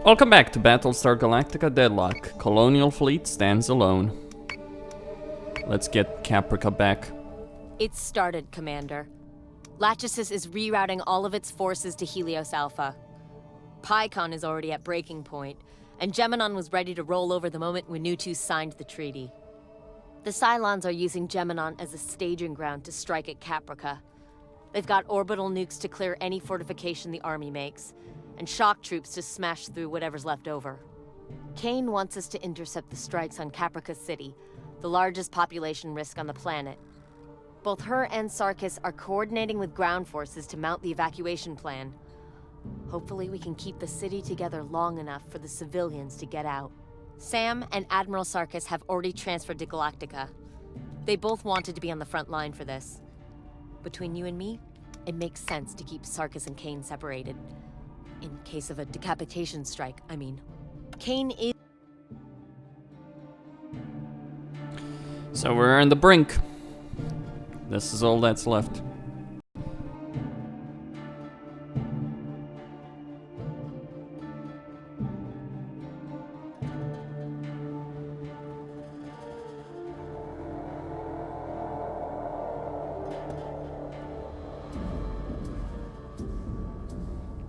Welcome back to Battlestar Galactica Deadlock. Colonial Fleet stands alone. Let's get Caprica back. It's started, Commander. Lachesis is rerouting all of its forces to Helios Alpha. Pycon is already at breaking point, and Geminon was ready to roll over the moment Winutu signed the treaty. The Cylons are using Geminon as a staging ground to strike at Caprica. They've got orbital nukes to clear any fortification the army makes, and shock troops to smash through whatever's left over. Cain wants us to intercept the strikes on Caprica City, the largest population risk on the planet. Both her and Sarkis are coordinating with ground forces to mount the evacuation plan. Hopefully we can keep the city together long enough for the civilians to get out. Sam and Admiral Sarkis have already transferred to Galactica. They both wanted to be on the front line for this. Between you and me, it makes sense to keep Sarkis and Cain separated. In case of a decapitation strike, I mean. Cain is... So we're on the brink. This is all that's left.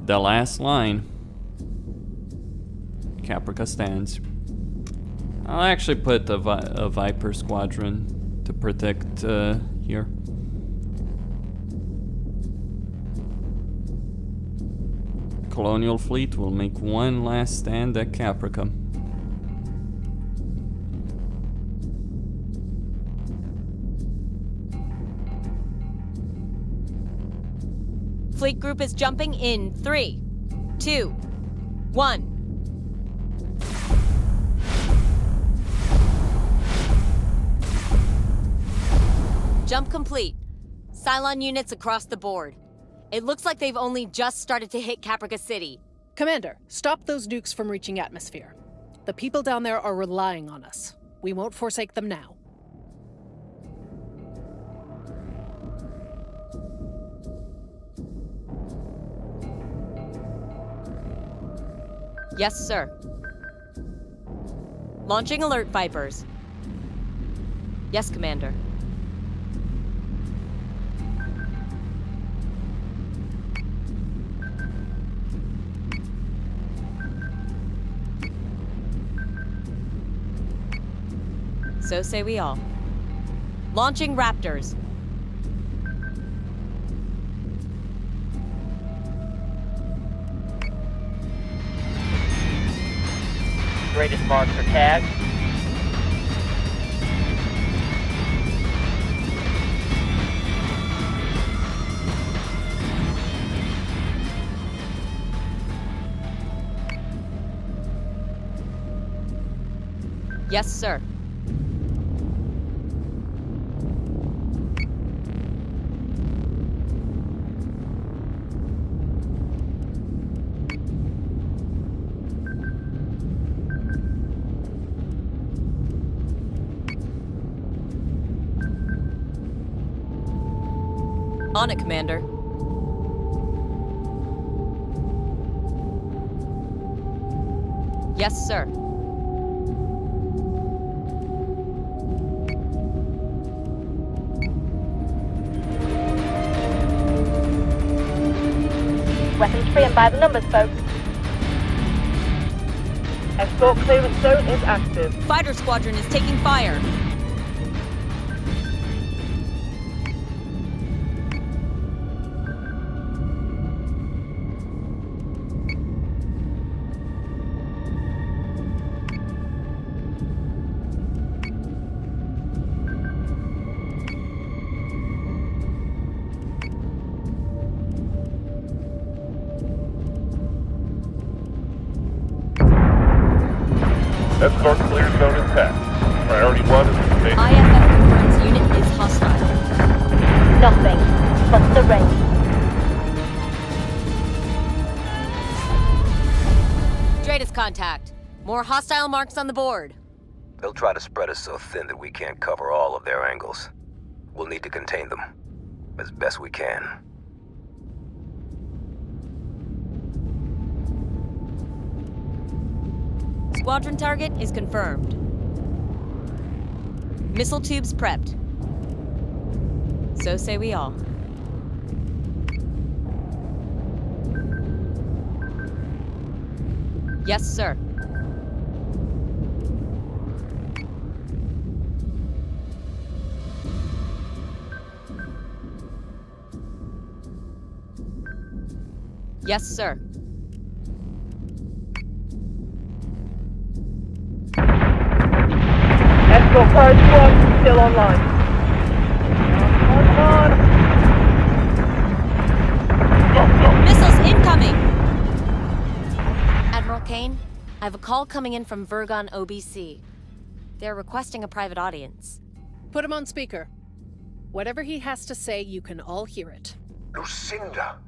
The last line. Caprica stands. I'll actually put a Viper squadron to protect here. Colonial Fleet will make one last stand at Caprica. Fleet group is jumping in 3, 2, 1. Jump complete. Cylon units across the board. It looks like they've only just started to hit Caprica City. Commander, stop those nukes from reaching atmosphere. The people down there are relying on us. We won't forsake them now. Yes, sir. Launching alert, Vipers. Yes, Commander. So say we all. Launching Raptors. Greatest marks are tagged. Yes, sir. On it, Commander. Yes, sir. Weapons free and by the numbers, folks. Escort clearance zone is active. Fighter squadron is taking fire. Escort clear zone intact. Priority 1 is to make... IFF confirms unit is hostile. Nothing but the rain. Stratus contact. More hostile marks on the board. They'll try to spread us so thin that we can't cover all of their angles. We'll need to contain them as best we can. Squadron target is confirmed. Missile tubes prepped. So say we all. Yes, sir. Yes, sir. Escort Purge 1 still online. Come on. Missiles incoming! Admiral Cain, I have a call coming in from Vergon OBC. They're requesting a private audience. Put him on speaker. Whatever he has to say, you can all hear it. Lucinda,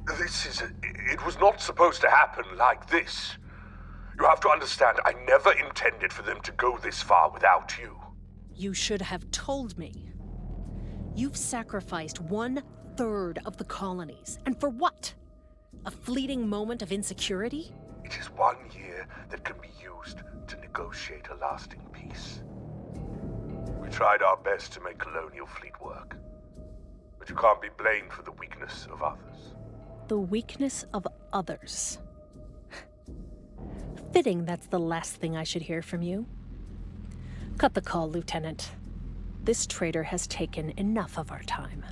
it was not supposed to happen like this. You have to understand, I never intended for them to go this far without you. You should have told me. You've sacrificed 1/3 of the colonies. And for what? A fleeting moment of insecurity? It is 1 year that can be used to negotiate a lasting peace. We tried our best to make Colonial Fleet work. But you can't be blamed for the weakness of others. The weakness of others. Fitting that's the last thing I should hear from you. Cut the call, Lieutenant. This traitor has taken enough of our time.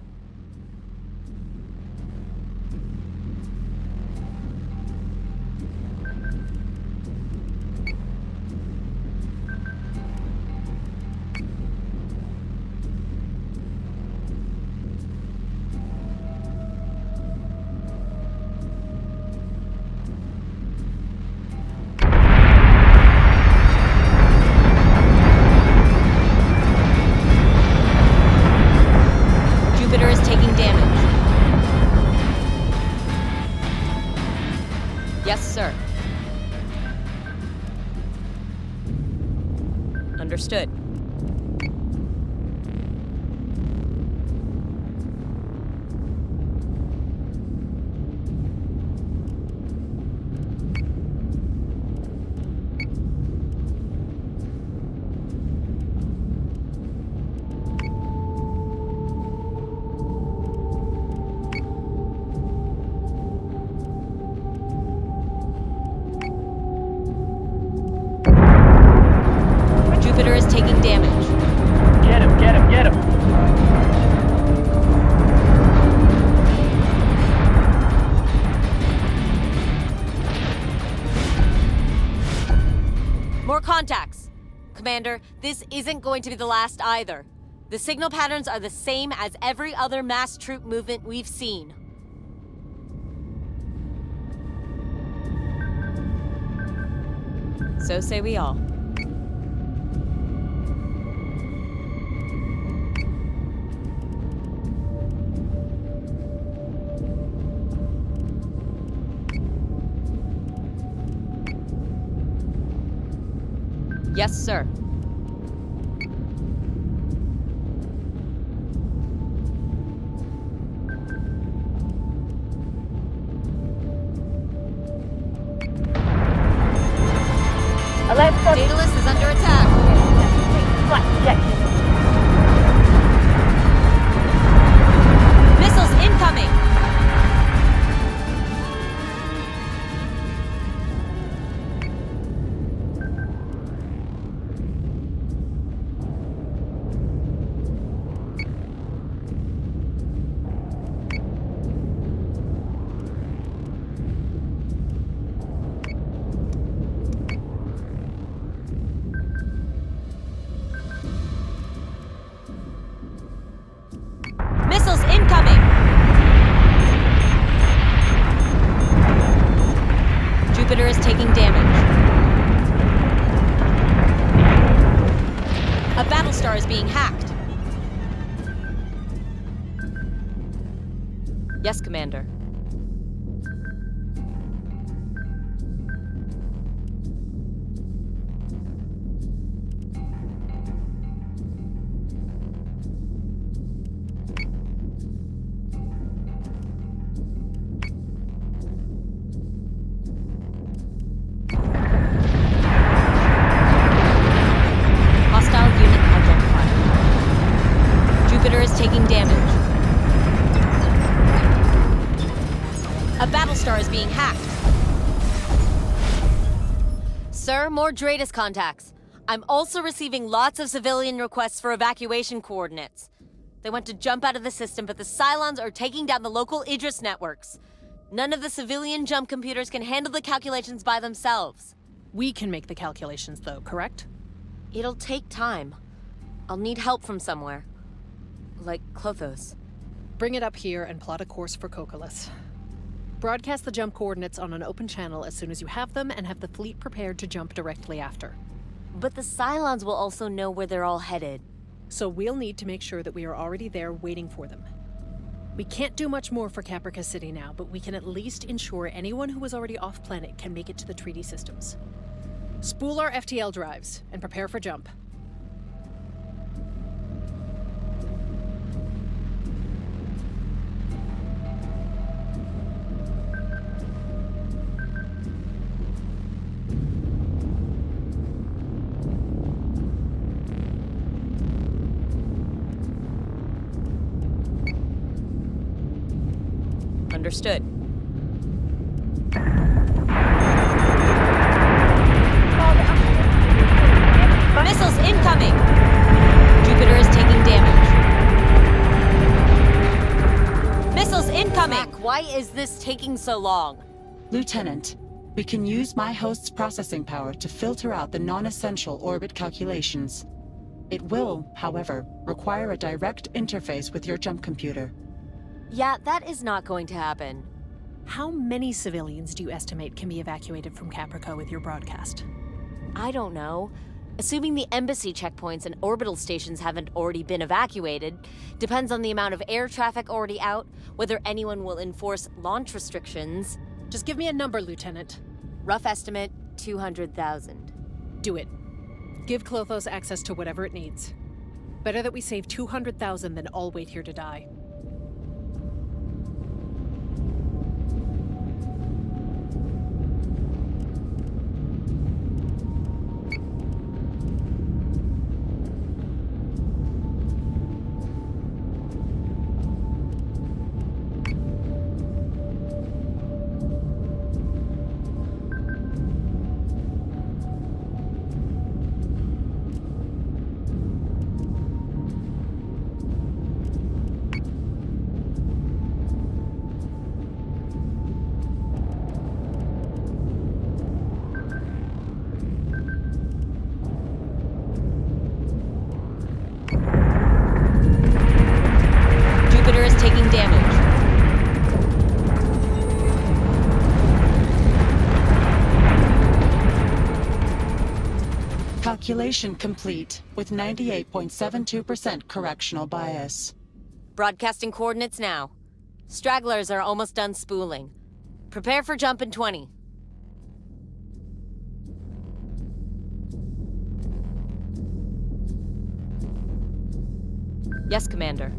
Understood. Jupiter is taking damage. Get him, get him, get him. More contacts. Commander, this isn't going to be the last either. The signal patterns are the same as every other mass troop movement we've seen. So say we all. Yes, sir. Alert for Daedalus is under attack. flight projection. Missiles incoming! Missiles incoming! Jupiter is taking damage. A Battlestar is being hacked. Yes, Commander. being hacked. Sir, more Dratus contacts. I'm also receiving lots of civilian requests for evacuation coordinates. They want to jump out of the system, but the Cylons are taking down the local Idris networks. None of the civilian jump computers can handle the calculations by themselves. We can make the calculations, though, correct? It'll take time. I'll need help from somewhere. Like Klothos. Bring it up here and plot a course for Kokolis. Broadcast the jump coordinates on an open channel as soon as you have them, and have the fleet prepared to jump directly after. But the Cylons will also know where they're all headed. So we'll need to make sure that we are already there waiting for them. We can't do much more for Caprica City now, but we can at least ensure anyone who is already off-planet can make it to the treaty systems. Spool our FTL drives and prepare for jump. Understood. Missiles incoming! Jupiter is taking damage. Missiles incoming! Mac, why is this taking so long? Lieutenant, we can use my host's processing power to filter out the non-essential orbit calculations. It will, however, require a direct interface with your jump computer. Yeah, that is not going to happen. How many civilians do you estimate can be evacuated from Caprica with your broadcast? I don't know. Assuming the embassy checkpoints and orbital stations haven't already been evacuated, depends on the amount of air traffic already out, whether anyone will enforce launch restrictions. Just give me a number, Lieutenant. Rough estimate, 200,000. Do it. Give Klothos access to whatever it needs. Better that we save 200,000 than all wait here to die. Calculation complete, with 98.72% correctional bias. Broadcasting coordinates now. Stragglers are almost done spooling. Prepare for jump in 20. Yes, Commander.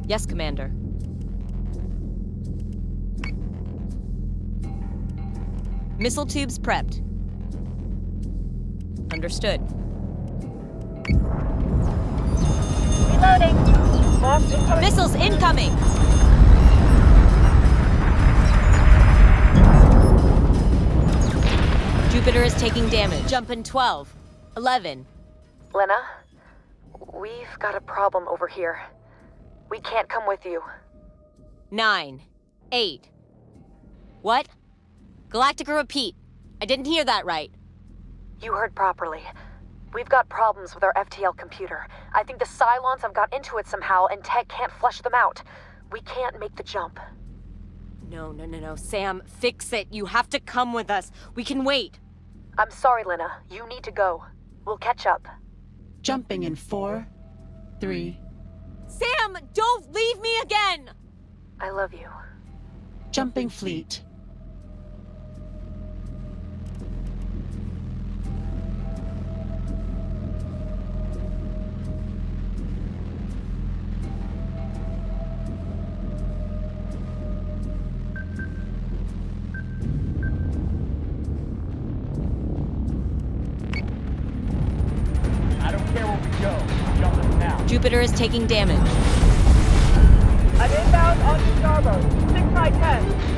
Yes, Commander. Missile tubes prepped. Understood. Reloading. Mark incoming. Missiles incoming! Jupiter is taking damage. Jump in 12. 11. Lena, we've got a problem over here. We can't come with you. 9. 8. What? Galactica, repeat. I didn't hear that right. You heard properly. We've got problems with our FTL computer. I think the Cylons have got into it somehow, and Tech can't flush them out. We can't make the jump. No. Sam, fix it. You have to come with us. We can wait. I'm sorry, Lena. You need to go. We'll catch up. Jumping in 4, 3... Sam, don't leave me again! I love you. Jumping fleet. Jupiter is taking damage. I'm inbound onto starboard. 6 by 10.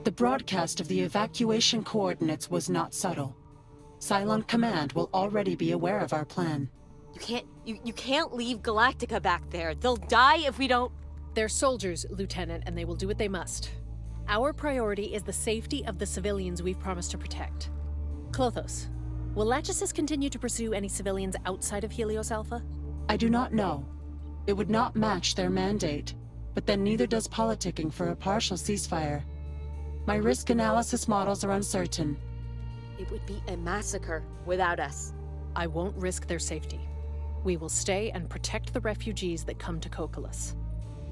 The broadcast of the evacuation coordinates was not subtle. Cylon Command will already be aware of our plan. You can't leave Galactica back there. They'll die if we don't... They're soldiers, Lieutenant, and they will do what they must. Our priority is the safety of the civilians we've promised to protect. Klothos, will Lachesis continue to pursue any civilians outside of Helios Alpha? I do not know. It would not match their mandate, but then neither does politicking for a partial ceasefire. My risk analysis models are uncertain. It would be a massacre without us. I won't risk their safety. We will stay and protect the refugees that come to Kokolos.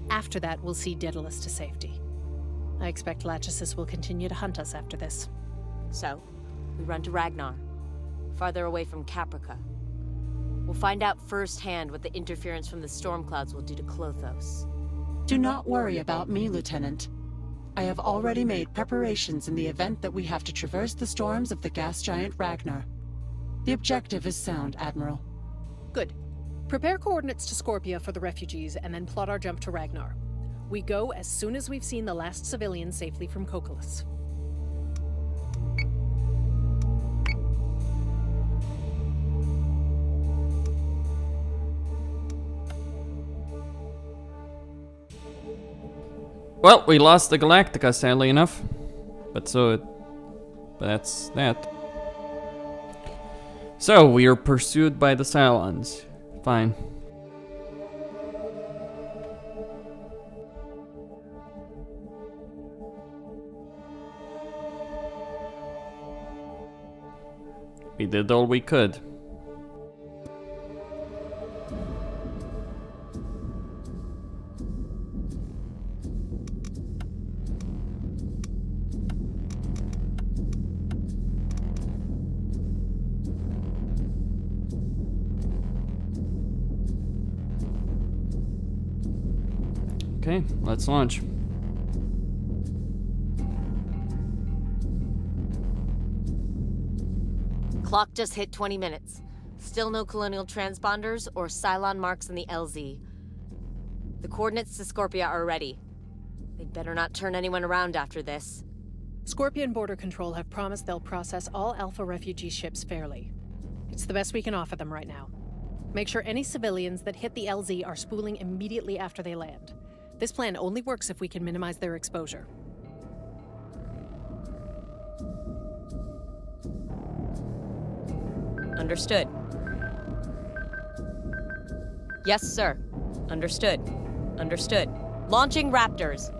After that, we'll see Daedalus to safety. I expect Lachesis will continue to hunt us after this. So, we run to Ragnar, farther away from Caprica. We'll find out firsthand what the interference from the storm clouds will do to Klothos. Do not worry about me, Lieutenant. I have already made preparations in the event that we have to traverse the storms of the gas giant Ragnar. The objective is sound, Admiral. Good. Prepare coordinates to Scorpia for the refugees and then plot our jump to Ragnar. We go as soon as we've seen the last civilian safely from Kokolos. Well, we lost the Galactica, sadly enough. But that's that. So, we are pursued by the Cylons. Fine. We did all we could. Okay, let's launch. Clock just hit 20 minutes. Still no Colonial transponders or Cylon marks in the LZ. The coordinates to Scorpia are ready. They'd better not turn anyone around after this. Scorpion Border Control have promised they'll process all Alpha refugee ships fairly. It's the best we can offer them right now. Make sure any civilians that hit the LZ are spooling immediately after they land. This plan only works if we can minimize their exposure. Understood. Yes, sir. Understood. Understood. Launching Raptors.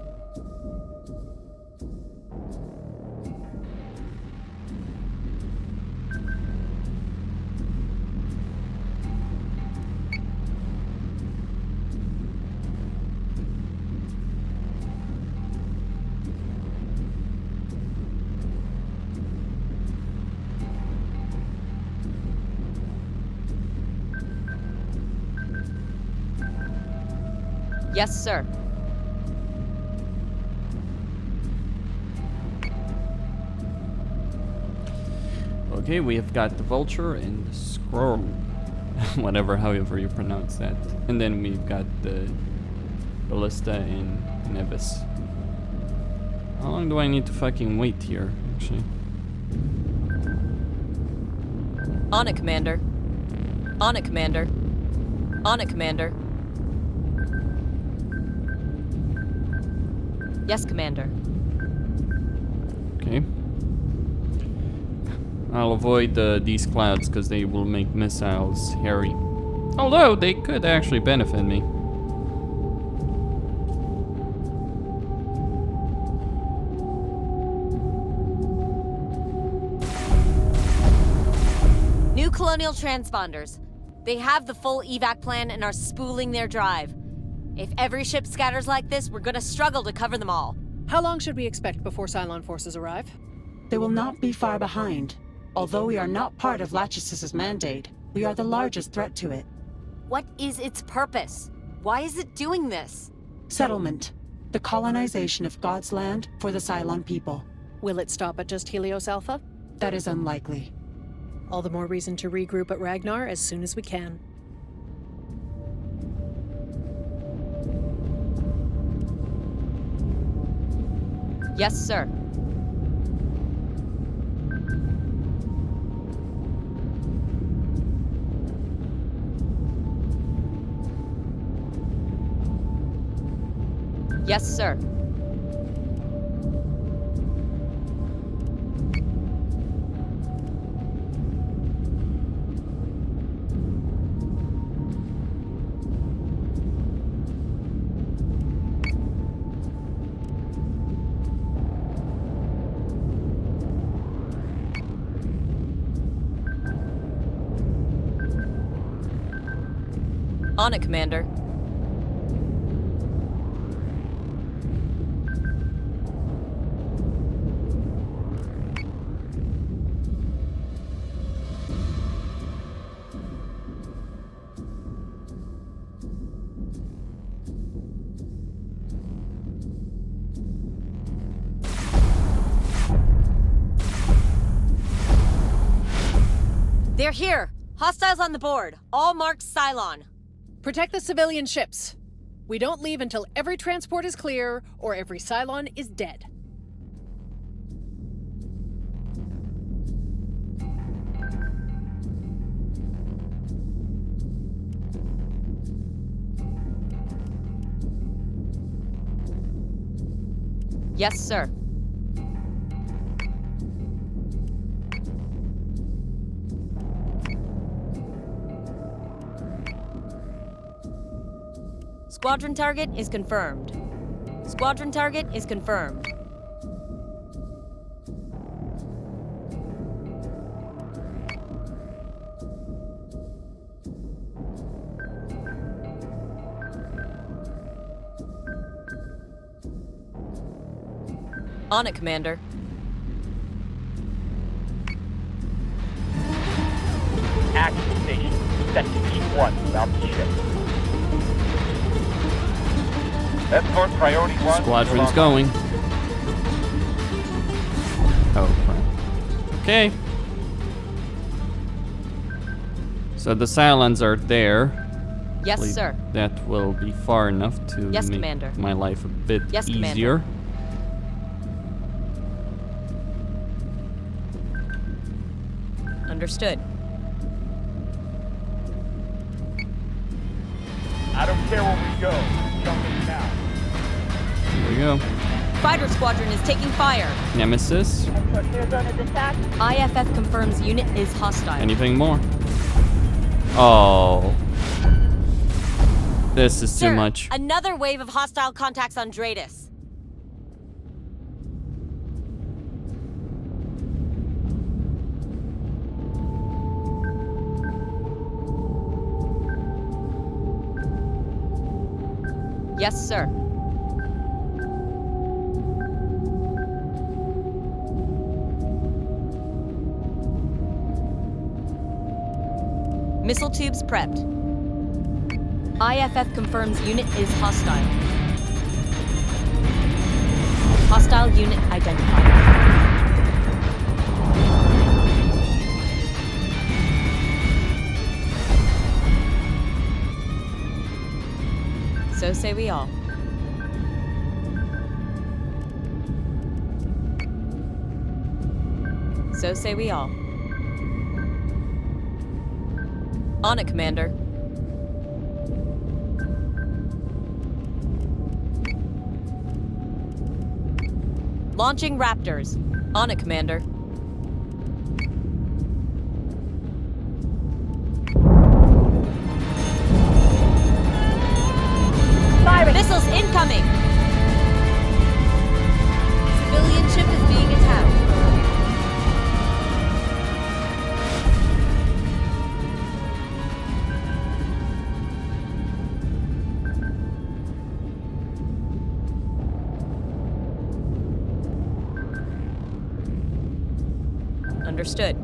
Yes, sir. Okay, we have got the Vulture and the Scroll. Whatever, however you pronounce that. And then we've got the Ballista and Nevis. How long do I need to fucking wait here, actually? On it, Commander. On it, Commander. On it, Commander. Yes, Commander. Okay. I'll avoid these clouds because they will make missiles hairy. Although they could actually benefit me. New Colonial transponders. They have the full evac plan and are spooling their drive. If every ship scatters like this, we're gonna struggle to cover them all. How long should we expect before Cylon forces arrive? They will not be far behind. Although we are not part of Latchis' mandate, we are the largest threat to it. What is its purpose? Why is it doing this? Settlement. The colonization of God's land for the Cylon people. Will it stop at just Helios Alpha? That is unlikely. All the more reason to regroup at Ragnar as soon as we can. Yes, sir. Yes, sir. On it, Commander. They're here! Hostiles on the board, all marked Cylon. Protect the civilian ships. We don't leave until every transport is clear or every Cylon is dead. Yes, sir. Squadron target is confirmed. Squadron target is confirmed. On it, Commander. Action station. Set to keep one without the ship. Escort priority 1. Squadron's going. Oh, crap. Okay. So the Cylons are there. Yes, Hopefully sir. That will be far enough to Yes, make Commander. my life a bit Yes, Commander. easier. Understood. I don't care where we go. Jump in now. Here we go. Fighter squadron is taking fire. Nemesis. Escort clear zone is intact. IFF confirms unit is hostile. Anything more? Oh. This is Sir, too much. Another wave of hostile contacts on Dratus. Yes, sir. Missile tubes prepped. IFF confirms unit is hostile. Hostile unit identified. So say we all. So say we all. On it, Commander. Launching Raptors. On it, Commander. Firing. Missiles incoming! Civilian ship is being attacked. Understood.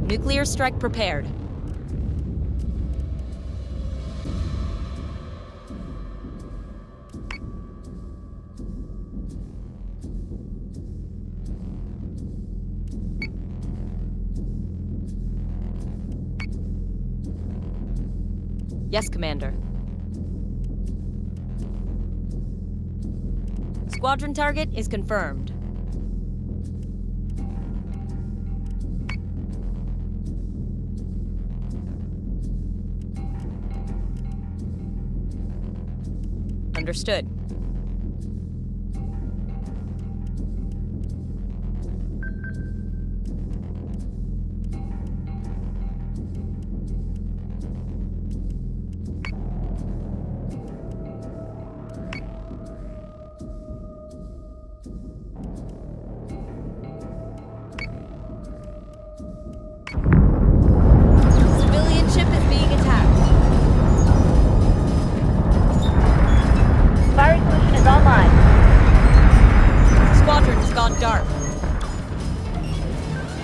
Nuclear strike prepared. Yes, Commander. Squadron target is confirmed. Understood. Civilian ship is being attacked. Firing solution is online. Squadron has gone dark.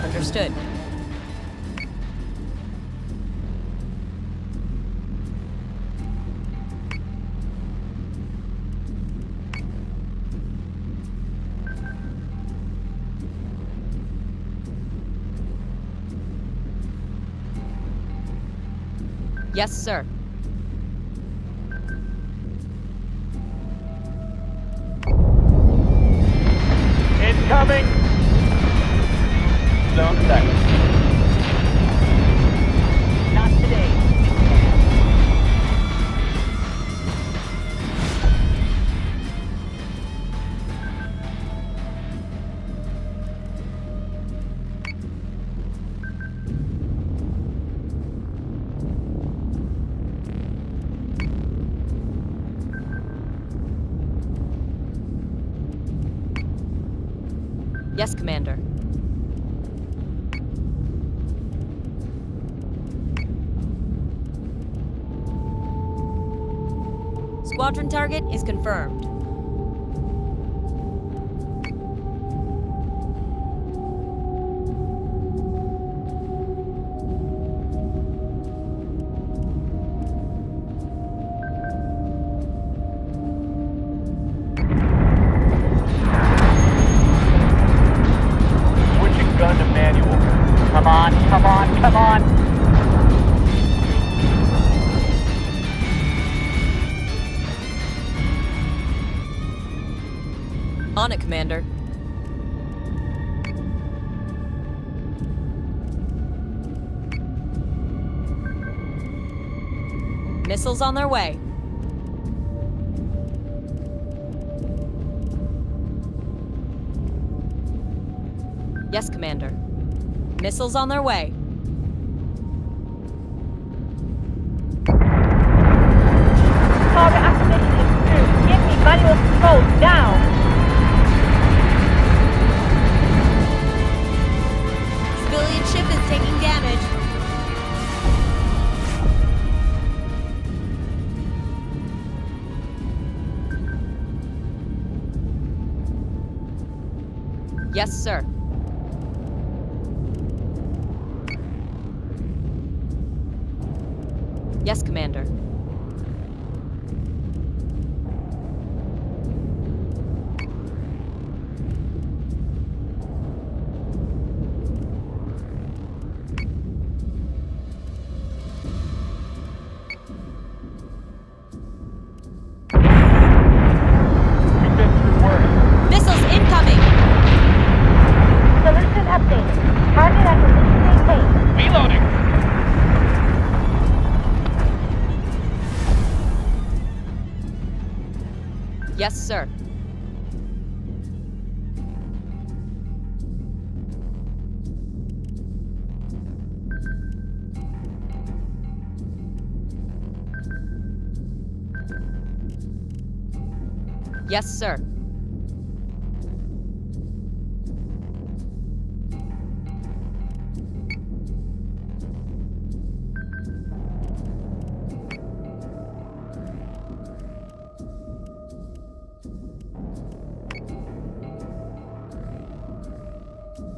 Understood. Yes, sir. Incoming. Zone set. Not today. Yes, Commander. Squadron target is confirmed. On it, Commander. Missiles on their way. Yes, Commander. Missiles on their way. Target acquisition is through. Give me manual controls now. Civilian ship is taking damage. Yes, sir. Yes, Commander. We've been through worse. Missiles incoming! Solution updated. Target acquisition maintained. Reloading. Yes, sir. Yes, sir.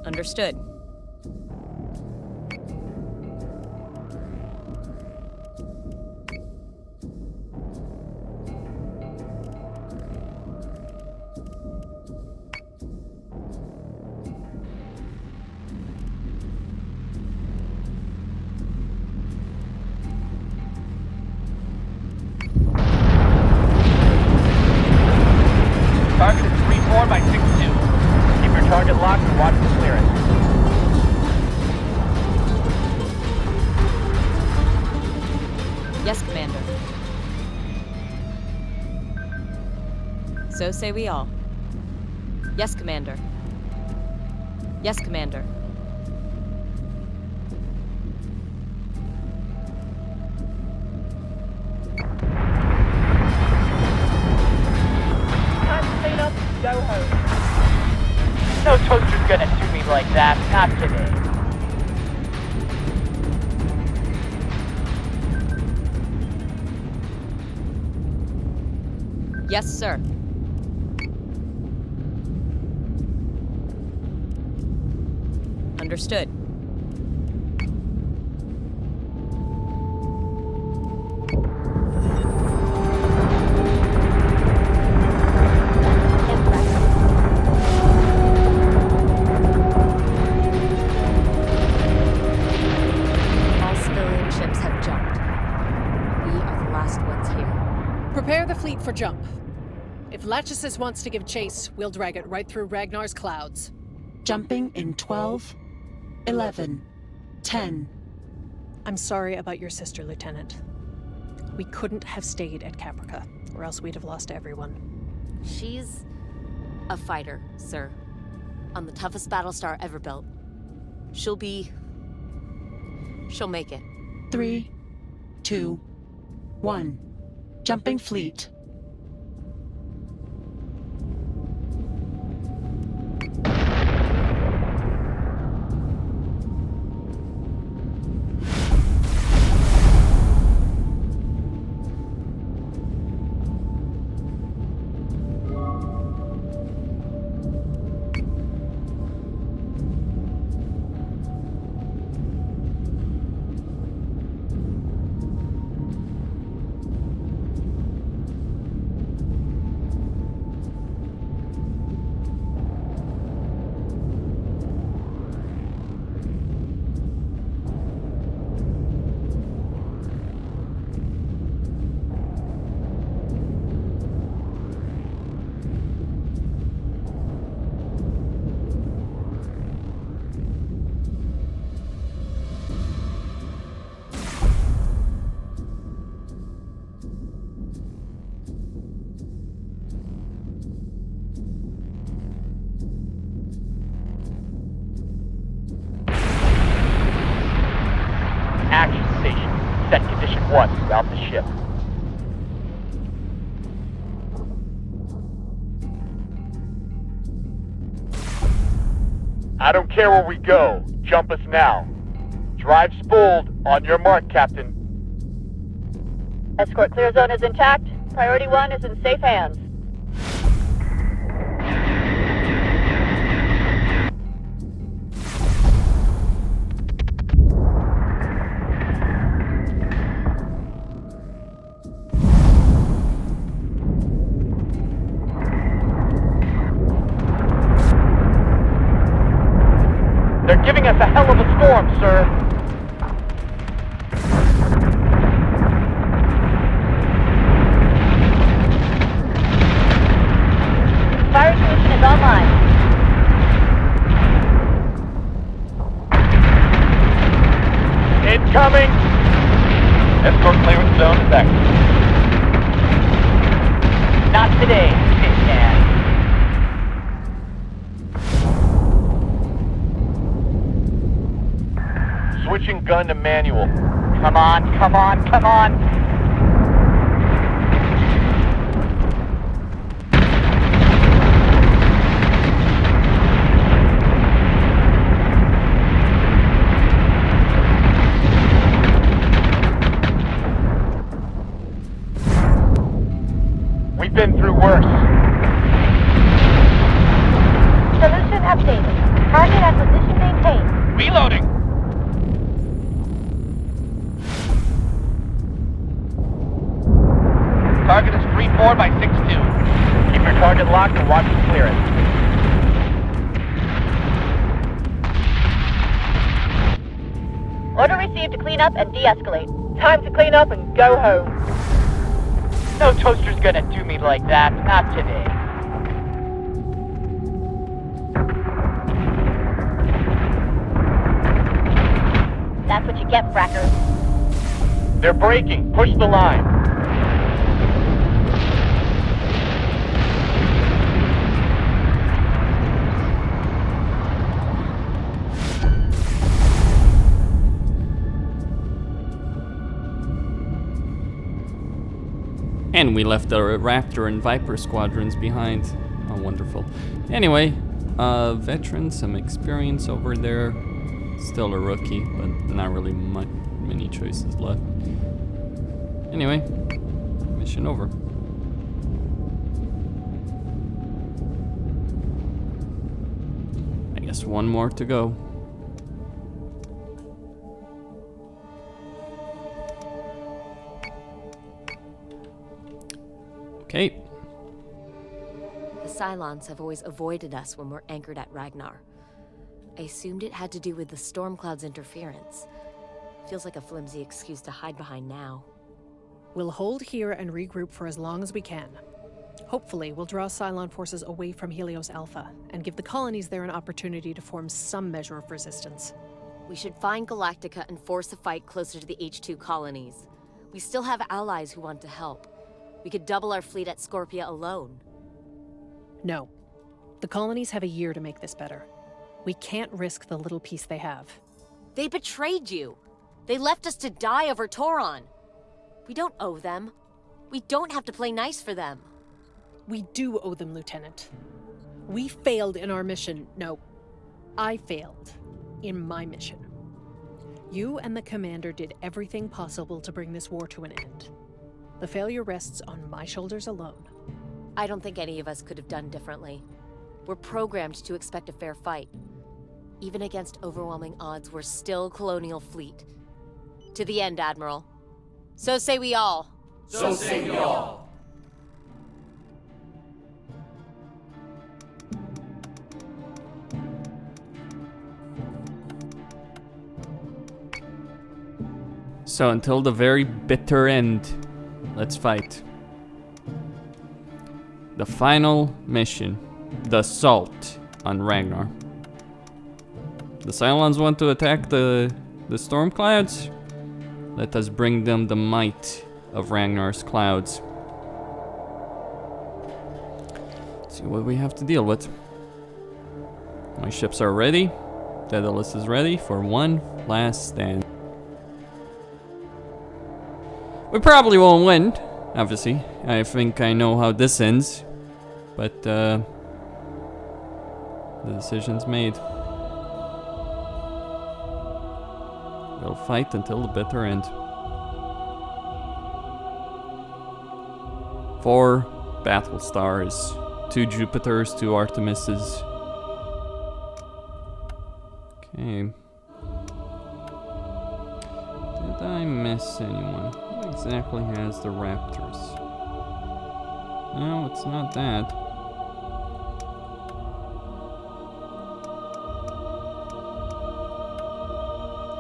Understood. Target is 3-4 by 6-2. Keep your target locked and watch the clearance. Yes, Commander. So say we all. Yes, Commander. Yes, Commander. Time to clean up and go home. No toaster's gonna sue me like that. Not today. Yes, sir. Understood. All civilian ships have jumped. We are the last ones here. Prepare the fleet for jump. If Lachesis wants to give chase, we'll drag it right through Ragnar's clouds. Jumping in 12, 11, 10. I'm sorry about your sister, Lieutenant. We couldn't have stayed at Caprica, or else we'd have lost everyone. She's a fighter, sir. On the toughest Battlestar ever built. She'll make it. 3, 2, 1. Jumping fleet. station. Set condition 1 throughout the ship. I don't care where we go. Jump us now. Drive spooled. On your mark, Captain. Escort clear zone is intact. Priority 1 is in safe hands. They're giving us a hell of a storm, sir. Fire solution is online. Incoming! Escort clearance zone is active. Not today, Tin-Can. Switching gun to manual. Come on, come on, come on! We've been through worse. Solution updated. Target acquisition maintained. Reloading! Target is 3-4 by 6-2. Keep your target locked and watch for clearance. Order received to clean up and de-escalate. Time to clean up and go home. No toaster's gonna do me like that. Not today. That's what you get, frackers. They're breaking. Push the line. And we left the Raptor and Viper squadrons behind. Oh, wonderful. Anyway, veteran, some experience over there. Still a rookie, but not really many choices left. Anyway, mission over. I guess one more to go. Okay. The Cylons have always avoided us when we're anchored at Ragnar. I assumed it had to do with the storm cloud's interference. Feels like a flimsy excuse to hide behind now. We'll hold here and regroup for as long as we can. Hopefully, we'll draw Cylon forces away from Helios Alpha and give the colonies there an opportunity to form some measure of resistance. We should find Galactica and force a fight closer to the H2 colonies. We still have allies who want to help. We could double our fleet at Scorpia alone. No. The colonies have a year to make this better. We can't risk the little piece they have. They betrayed you. They left us to die over Toron. We don't owe them. We don't have to play nice for them. We do owe them, Lieutenant. We failed in our mission. No, I failed in my mission. You and the Commander did everything possible to bring this war to an end. The failure rests on my shoulders alone. I don't think any of us could have done differently. We're programmed to expect a fair fight. Even against overwhelming odds, we're still Colonial Fleet. To the end, Admiral. So say we all. So say we all. So until the very bitter end, let's fight. The final mission, the assault on Ragnar. The Cylons want to attack the storm clouds. Let us bring them the might of Ragnar's clouds. Let's see what we have to deal with. My ships are ready. Daedalus is ready for one last stand. We probably won't win, obviously. I think I know how this ends. But, the decision's made. We'll fight until the bitter end. 4 Battlestars, 2 Jupiters, 2 Artemises. Okay. Did I miss anyone? Who exactly has the Raptors? No, it's not that.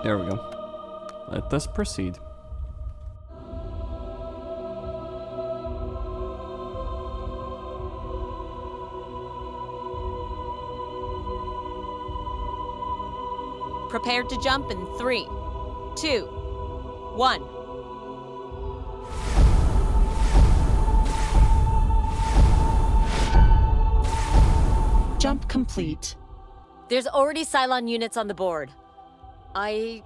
There we go. Let us proceed. Prepared to jump in 3, 2, 1. Jump complete. There's already Cylon units on the board. I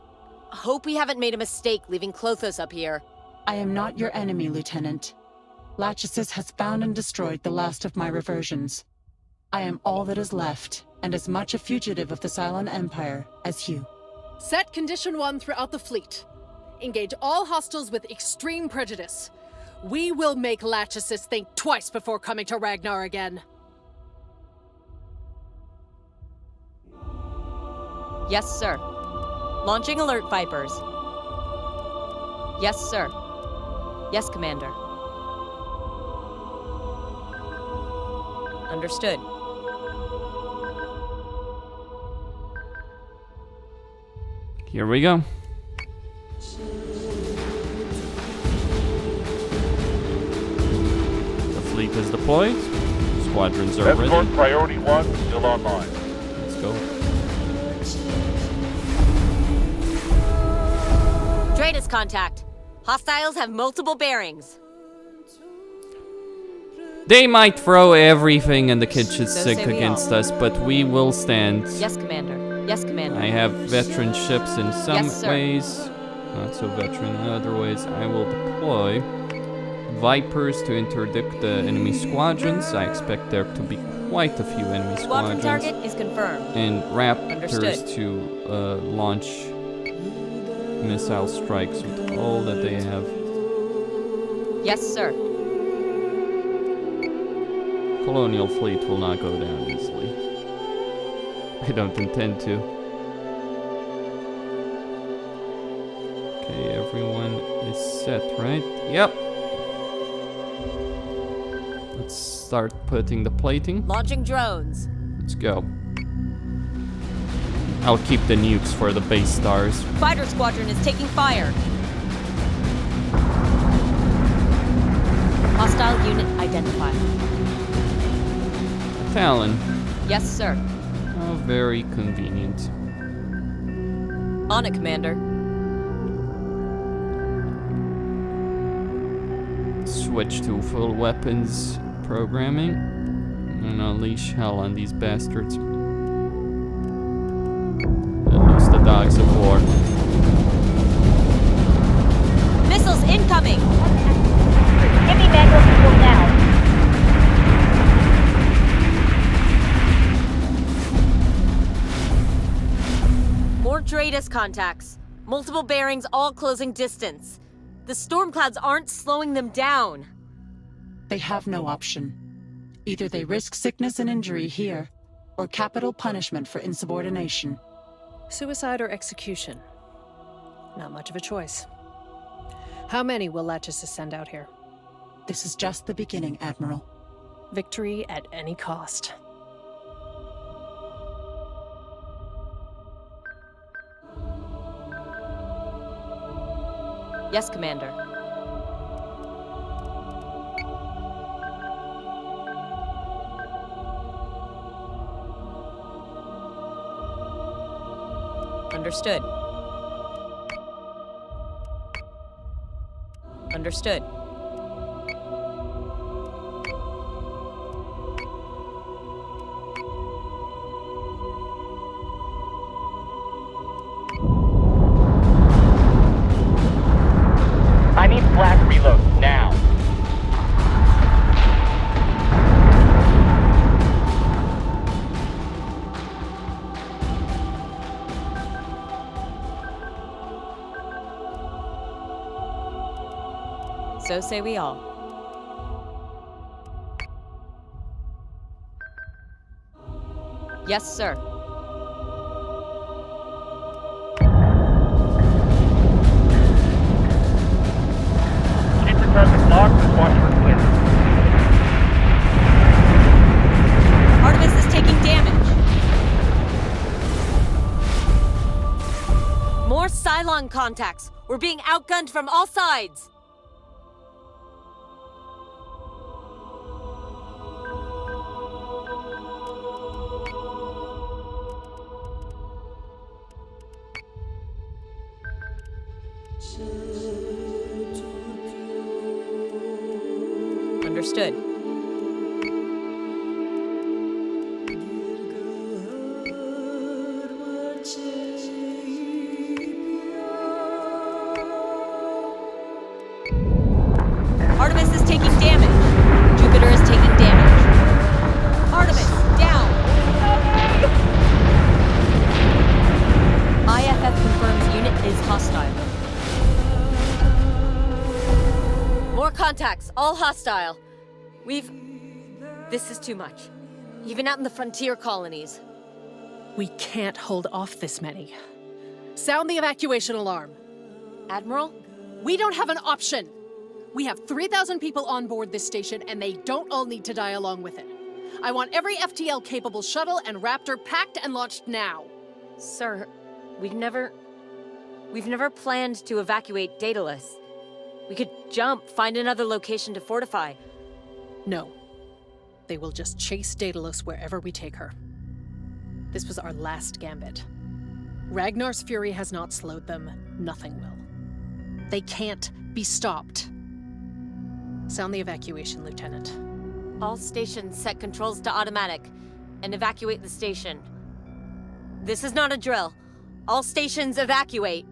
hope we haven't made a mistake leaving Klothos up here. I am not your enemy, Lieutenant. Lachesis has found and destroyed the last of my reversions. I am all that is left, and as much a fugitive of the Cylon Empire as you. Set Condition 1 throughout the fleet. Engage all hostiles with extreme prejudice. We will make Lachesis think twice before coming to Ragnar again. Yes, sir. Launching alert Vipers. Yes, sir. Yes, Commander. Understood. Here we go. The fleet is deployed. Squadrons are ready. Escort priority 1 still online. Let's go. Dratus contact. Hostiles have multiple bearings. They might throw everything in the kitchen So sink say we against all. us, but we will stand. Yes, Commander. Yes, Commander. I have veteran ships in some Yes, sir. ways, not so veteran in other ways. I will deploy Vipers to interdict the enemy squadrons. I expect there to be quite a few enemy Squadron squadrons. target is confirmed. And Raptors Understood. to launch missile strikes with all that they have. Yes, sir. Colonial Fleet will not go down easily. I don't intend to. Okay, everyone is set, right? Yep. Let's start putting the plating. Launching drones. Let's go. I'll keep the nukes for the base stars. Fighter squadron is taking fire. Hostile unit identified. Talon. Yes, sir. How very convenient. On it, Commander. Switch to full weapons programming and unleash hell on these bastards. Loose the dogs of war. Missiles incoming! Give me manual control now. More Dratus contacts. Multiple bearings, all closing distance. The storm clouds aren't slowing them down. They have no option. Either they risk sickness and injury here, or capital punishment for insubordination. Suicide or execution? Not much of a choice. How many will Lachesis send out here? This is just the beginning, Admiral. Victory at any cost. Yes, Commander. Understood. Understood. I need flash So say we all. Yes, sir. Keep your target locked and watch for clear. Artemis is taking damage. More Cylon contacts. We're being outgunned from all sides. Understood. Artemis is taking damage. Jupiter is taking damage. Artemis, down. IFF confirms unit is hostile. More contacts, all hostile. This is too much. Even out in the frontier colonies. We can't hold off this many. Sound the evacuation alarm. Admiral? We don't have an option. We have 3,000 people on board this station, and they don't all need to die along with it. I want every FTL-capable shuttle and Raptor packed and launched now. Sir, we've never planned to evacuate Daedalus. We could jump, find another location to fortify. No. They will just chase Daedalus wherever we take her. This was our last gambit. Ragnar's fury has not slowed them. Nothing will. They can't be stopped. Sound the evacuation, Lieutenant. All stations set controls to automatic and evacuate the station. This is not a drill. All stations evacuate.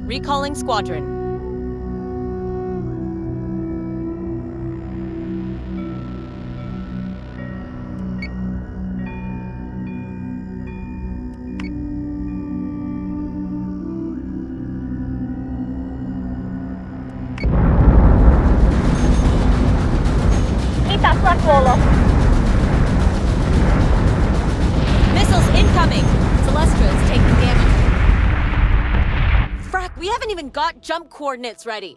Recalling squadron. Keep that flat wall up. Missiles incoming! Celestra is taking damage. Frack, we haven't even got jump coordinates ready.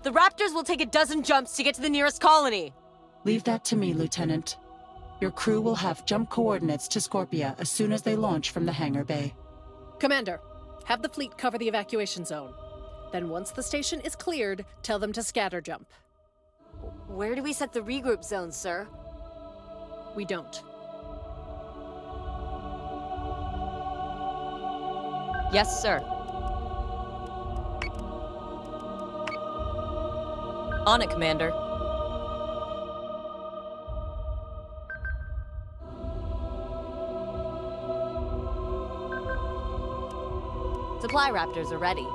The Raptors will take a dozen jumps to get to the nearest colony. Leave that to me, Lieutenant. Your crew will have jump coordinates to Scorpia as soon as they launch from the hangar bay. Commander, have the fleet cover the evacuation zone. Then once the station is cleared, tell them to scatter jump. Where do we set the regroup zone, sir? We don't. Yes, sir. On it, Commander. Supply Raptors are ready.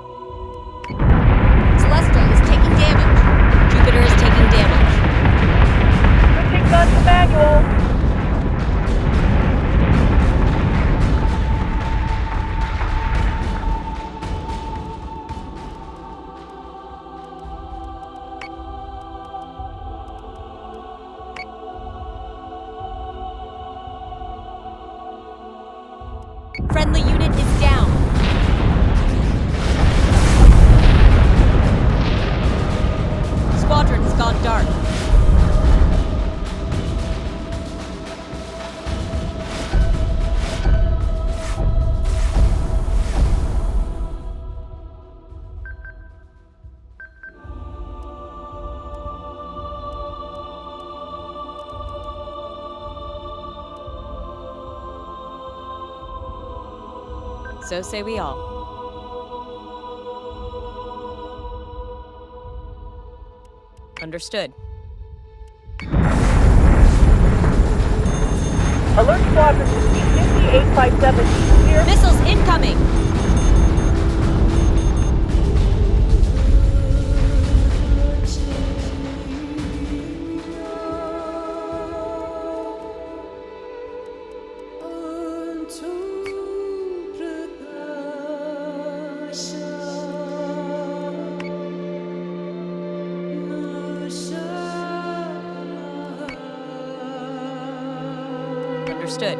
Celestra is taking damage. Jupiter is taking damage. Switching gun to manual. Friendly unit is down. Squadron has gone dark. So say we all. Understood. Alert squadron to C-5857. Clear. Missiles incoming! Understood.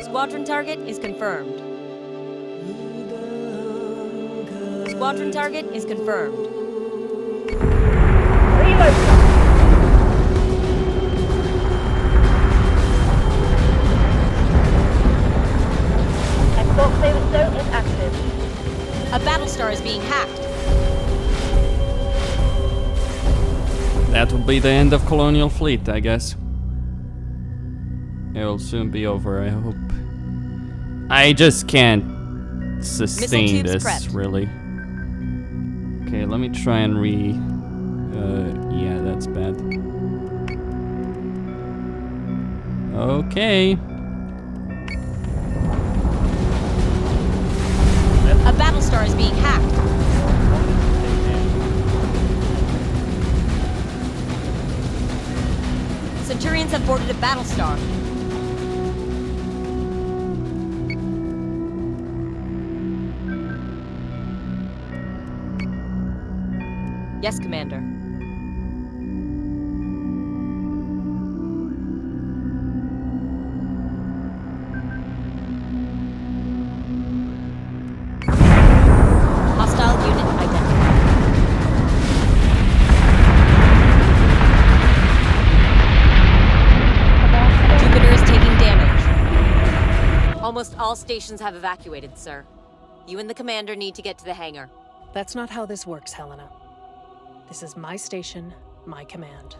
Squadron target is confirmed. Squadron target is confirmed. Reload. Escort saber stone is active. A Battlestar is being hacked. That will be the end of Colonial Fleet, I guess. It will soon be over, I hope. I just can't sustain this, prepped. really. Okay, let me try and yeah, that's bad. Okay. A Battlestar is being hacked. Centurions have boarded a Battlestar. Yes, Commander. Hostile unit identified. Jupiter is taking damage. Almost all stations have evacuated, sir. You and the commander need to get to the hangar. That's not how this works, Helena. This is my station, my command.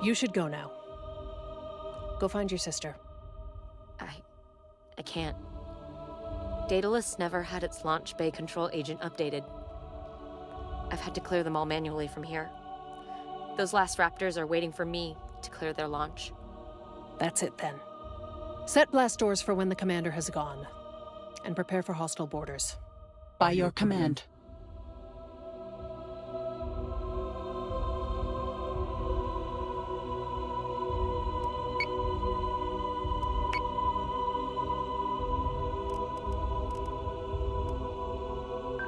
You should go now. Go find your sister. I can't. Daedalus never had its launch bay control agent updated. I've had to clear them all manually from here. Those last Raptors are waiting for me to clear their launch. That's it then. Set blast doors for when the commander has gone. And prepare for hostile borders. By your command.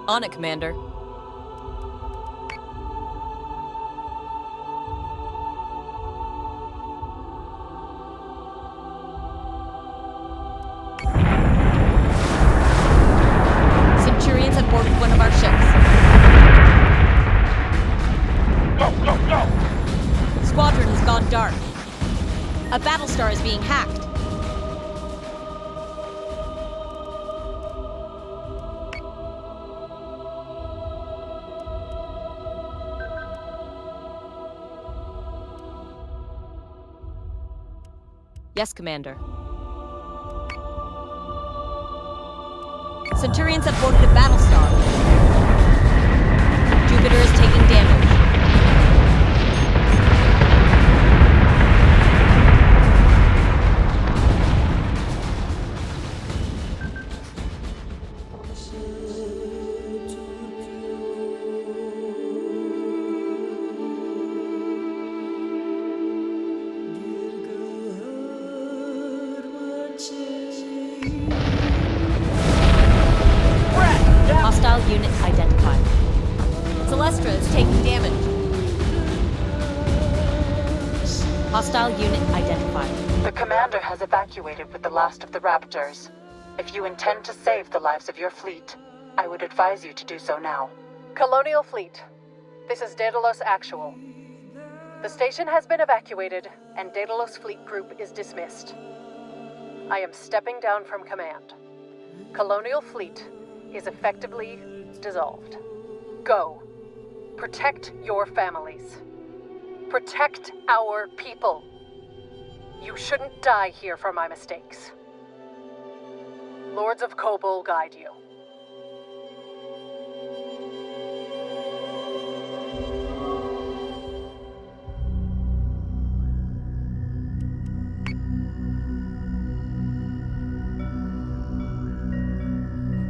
On it, Commander. Centurions have boarded one of our ships. Go, go, go! Squadron has gone dark. A Battlestar is being hacked. Yes, Commander. Centurions have boarded a Battlestar. Jupiter is taking damage. Hostile unit identified. Celestra is taking damage. Hostile unit identified. The commander has evacuated with the last of the Raptors. If you intend to save the lives of your fleet, I would advise you to do so now. Colonial Fleet, this is Daedalus Actual. The station has been evacuated, and Daedalus Fleet Group is dismissed. I am stepping down from command. Colonial Fleet is effectively dissolved. Go. Protect your families. Protect our people. You shouldn't die here for my mistakes. Lords of Kobol guide you.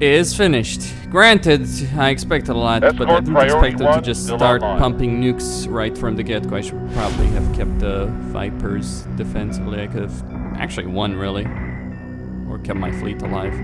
Is finished. Granted, I expected a lot, but I didn't expect them to just start pumping nukes right from the get-go. I should probably have kept the Vipers defensively. I could have actually won, really. Or kept my fleet alive.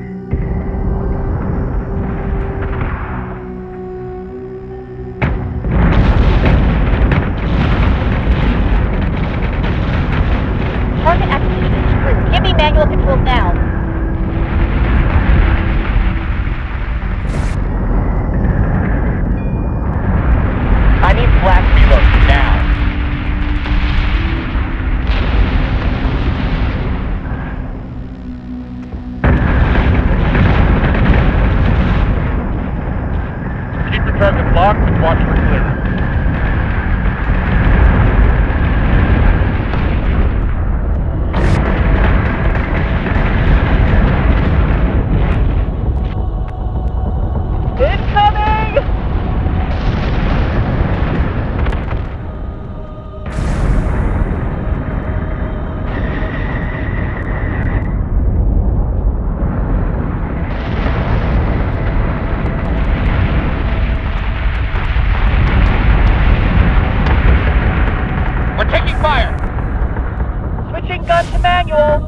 target locked and watch for clearance. Incoming! We're taking fire! Switching gun to manual.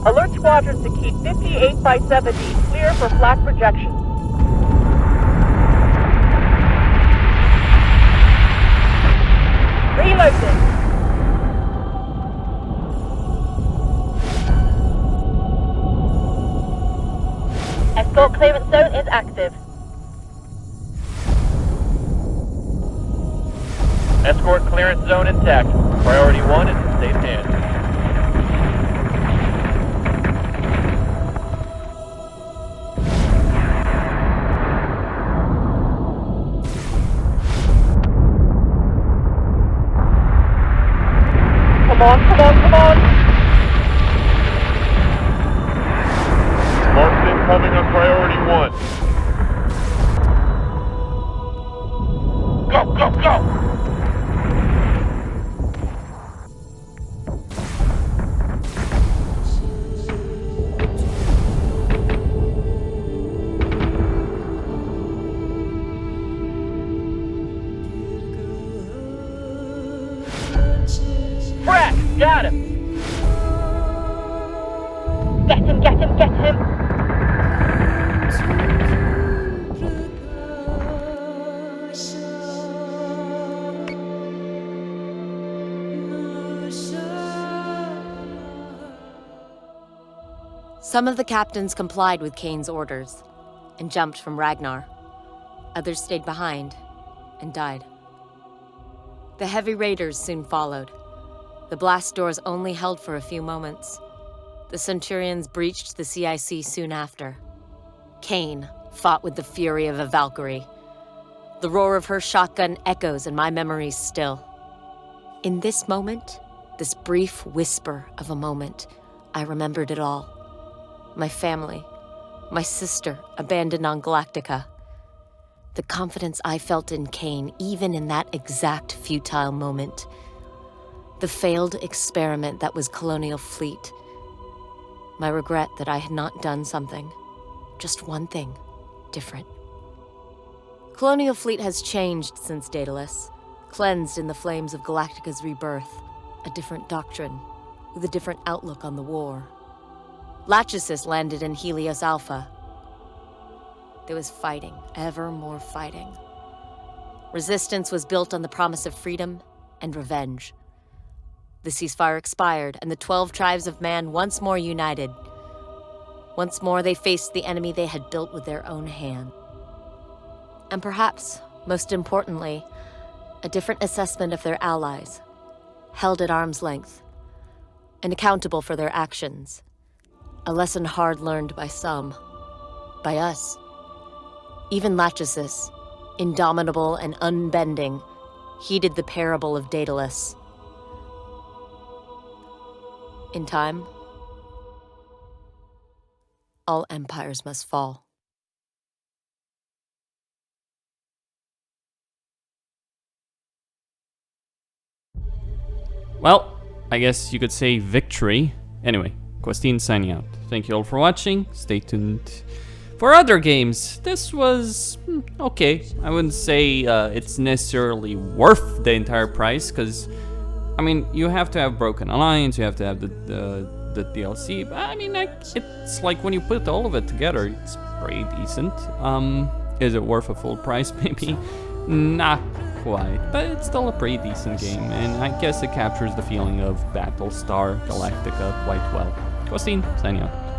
Alert squadrons to keep 58 by 70 clear for flak projection. Reloading. Escort clearance zone is active. Escort clearance zone intact. Priority 1 is in safe hands. Come on, come on, come on! Sparks incoming on priority 1. Go, go, go! Frack! Got him! Get him, get him, get him! Some of the captains complied with Cain's orders and jumped from Ragnar. Others stayed behind and died. The heavy raiders soon followed. The blast doors only held for a few moments. The Centurions breached the CIC soon after. Cain fought with the fury of a Valkyrie. The roar of her shotgun echoes in my memories still. In this moment, this brief whisper of a moment, I remembered it all. My family, my sister abandoned on Galactica. The confidence I felt in Cain, even in that exact futile moment. The failed experiment that was Colonial Fleet. My regret that I had not done something, just one thing, different. Colonial Fleet has changed since Daedalus, cleansed in the flames of Galactica's rebirth, a different doctrine, with a different outlook on the war. Lachesis landed in Helios Alpha. There was fighting, ever more fighting. Resistance was built on the promise of freedom and revenge. The ceasefire expired, and the 12 tribes of man once more united. Once more they faced the enemy they had built with their own hand. And perhaps, most importantly, a different assessment of their allies, held at arm's length, and accountable for their actions. A lesson hard learned by some, by us. Even Lachesis, indomitable and unbending, heeded the parable of Daedalus. In time, all empires must fall. Well, I guess you could say victory. Anyway, Questine signing out. Thank you all for watching. Stay tuned for other games. This was okay. I wouldn't say it's necessarily worth the entire price, because I mean, you have to have Broken Alliance, you have to have the DLC. But I mean, it's like when you put all of it together, it's pretty decent. Is it worth a full price? Maybe not quite, but it's still a pretty decent game, and I guess it captures the feeling of Battlestar Galactica quite well. Questine, signing out.